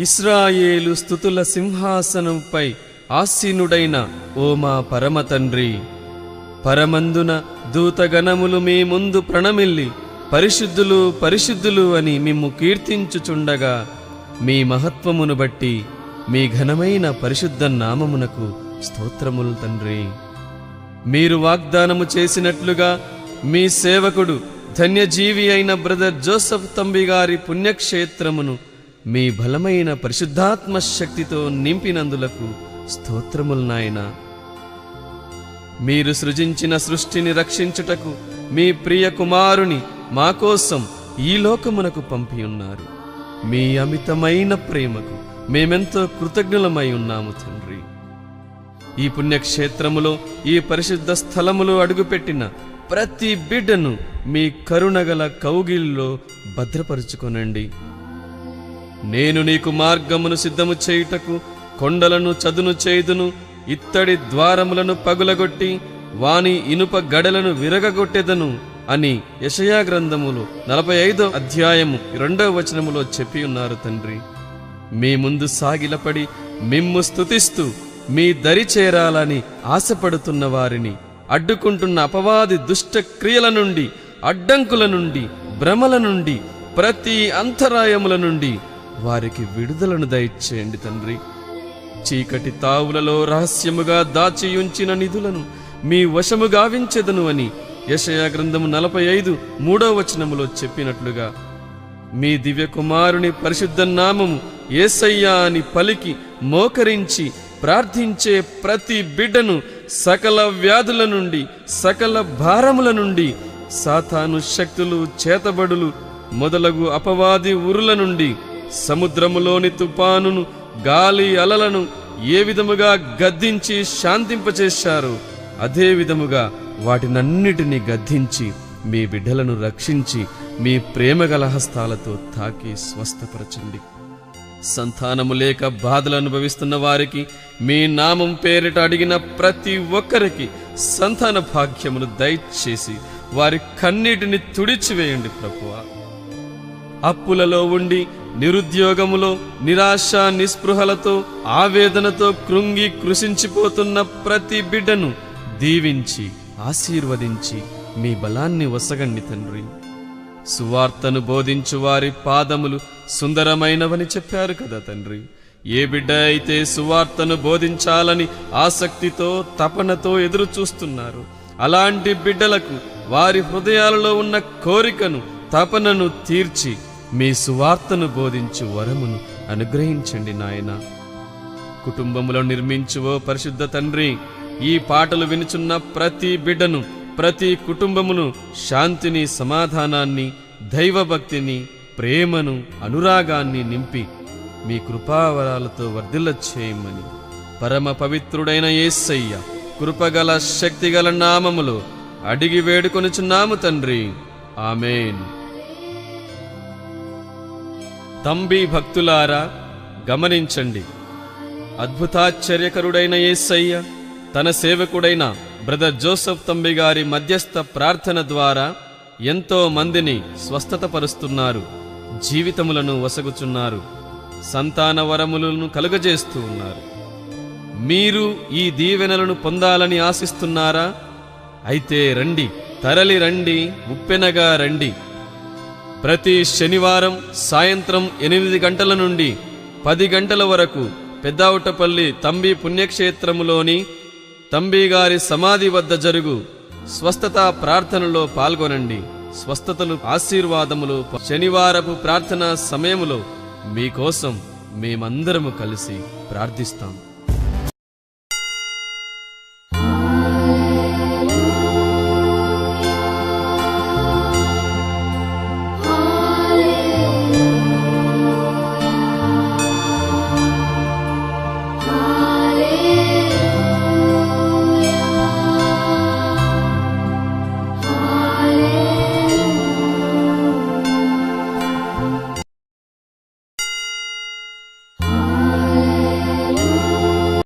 ఇశ్రాయేలు స్తుతుల సింహాసనంపై ఆసీనుడైన ఓ మా పరమ తండ్రి, పరమందున దూతగణములు మీ ముందు ప్రణమిల్లి పరిశుద్ధులు పరిశుద్ధులు అని మిమ్ము కీర్తించుచుండగా, మీ మహత్వమును బట్టి మీ ఘనమైన పరిశుద్ధ నామమునకు స్తోత్రములు తండ్రి. మీరు వాగ్దానము చేసినట్లుగా మీ సేవకుడు ధన్యజీవి అయిన బ్రదర్ జోసెఫ్ తంబి గారి పుణ్యక్షేత్రమును మీ బలమైన పరిశుద్ధాత్మ శక్తితో నింపినందులకు స్తోత్రములు నాయనా. మీరు సృజించిన సృష్టిని రక్షించుటకు మీ ప్రియ కుమారుని మా కోసం ఈ లోకమునకు పంపియున్నారు. మీ అమితమైన ప్రేమకు మేమెంతో కృతజ్ఞులమై ఉన్నాము తండ్రి. ఈ పుణ్యక్షేత్రములో, ఈ పరిశుద్ధ స్థలములో అడుగుపెట్టిన ప్రతి బిడ్డను మీ కరుణగల కౌగిలిలో భద్రపరుచుకొనండి. నేను నీకు మార్గమును సిద్ధము చేయుటకు కొండలను చదును చేయుదును, ఇత్తడి ద్వారములను పగులగొట్టి వాని ఇనుప గడలను విరగగొట్టెదను అని యెషయా గ్రంథములో 45వ అధ్యాయము 2వ వచనములో చెప్పి ఉన్నారు తండ్రి. మీ ముందు సాగిలపడి మిమ్ము స్తుతిస్తూ మీ దరి చేరాలని ఆశపడుతున్న వారిని, అడ్డుకుంటున్న అపవాది దుష్ట క్రియల నుండి, అడ్డంకుల నుండి, భ్రమల నుండి, ప్రతి అంతరాయముల నుండి వారికి విడుదలను దయచేయండి తండ్రి. చీకటి తావులలో రహస్యముగా దాచియుంచిన నిధులను మీ వశము గావించెదను అని యెషయా గ్రంథము 45:3వ వచనములో చెప్పినట్లుగా, మీ దివ్య కుమారుని పరిశుద్ధ నామము యేసయ్యా అని పలికి మోకరించి ప్రార్థించే ప్రతి బిడ్డను సకల వ్యాధుల నుండి, సకల భారముల నుండి, సాతాను శక్తులు, చేతబడులు మొదలగు అపవాది ఉరుల నుండి, సముద్రములోని తుపానును, గాలి అలలను ఏ విధముగా గద్దించి శాంతింపచేశారో అదే విధముగా వాటినన్నిటినీ గద్దించి మీ బిడ్డలను రక్షించి మీ ప్రేమగల హస్తాలతో తాకి స్వస్థపరచండి. సంతానము లేక బాధలు అనుభవిస్తున్న వారికి, మీ నామం పేరిట అడిగిన ప్రతి ఒక్కరికి సంతాన భాగ్యమును దయచేసి వారి కన్నీటిని తుడిచివేయండి ప్రభువా. అప్పులలో ఉండి నిరుద్యోగములో, నిరాశ నిస్పృహలతో, ఆవేదనతో కృంగి కృషించిపోతున్న ప్రతి బిడ్డను దీవించి ఆశీర్వదించి మీ బలాన్ని వసగండి తండ్రి. సువార్తను బోధించు వారి పాదములు సుందరమైనవని చెప్పారు కదా తండ్రి. ఏ బిడ్డ అయితే సువార్తను బోధించాలని ఆసక్తితో, తపనతో ఎదురు చూస్తున్నారు, అలాంటి బిడ్డలకు వారి హృదయాలలో ఉన్న కోరికను, తపనను తీర్చి మీ సువార్తను బోధించు వరమును అనుగ్రహించండి నాయన. కుటుంబములో నిర్మించువో పరిశుద్ధ తండ్రి, ఈ పాటలు వినుచున్న ప్రతి బిడ్డను, ప్రతి కుటుంబమును శాంతిని, సమాధానాన్ని, దైవభక్తిని, ప్రేమను, అనురాగాన్ని నింపి మీ కృపావరాలతో వర్ధిల్ల చేయమని పరమ పవిత్రుడైన యేసయ్య కృపగల శక్తిగల నామములో అడిగి వేడుకొనుచున్నాము తండ్రి. ఆమేన్. తంబి భక్తులారా గమనించండి, అద్భుతాశ్చర్యకరుడైన యేసయ్య తన సేవకుడైన బ్రదర్ జోసెఫ్ తంబి గారి మధ్యస్థ ప్రార్థన ద్వారా ఎంతో మందిని స్వస్థతపరుస్తున్నారు, జీవితములను వసగుచున్నారు, సంతాన వరములను కలుగజేస్తూ ఉన్నారు. మీరు ఈ దీవెనలను పొందాలని ఆశిస్తున్నారా? అయితే రండి, తరలి రండి, ఉప్పెనగా రండి. ప్రతి శనివారం సాయంత్రం 8 గంటల నుండి 10 గంటల వరకు పెద్దావుటపల్లి తంబి పుణ్యక్షేత్రములోని తంబి గారి సమాధి వద్ద జరుగు స్వస్థత ప్రార్థనలో పాల్గొనండి. స్వస్థతలు, ఆశీర్వాదములు శనివారపు ప్రార్థనా సమయములో మీకోసం మేమందరము కలిసి ప్రార్థిస్తాం.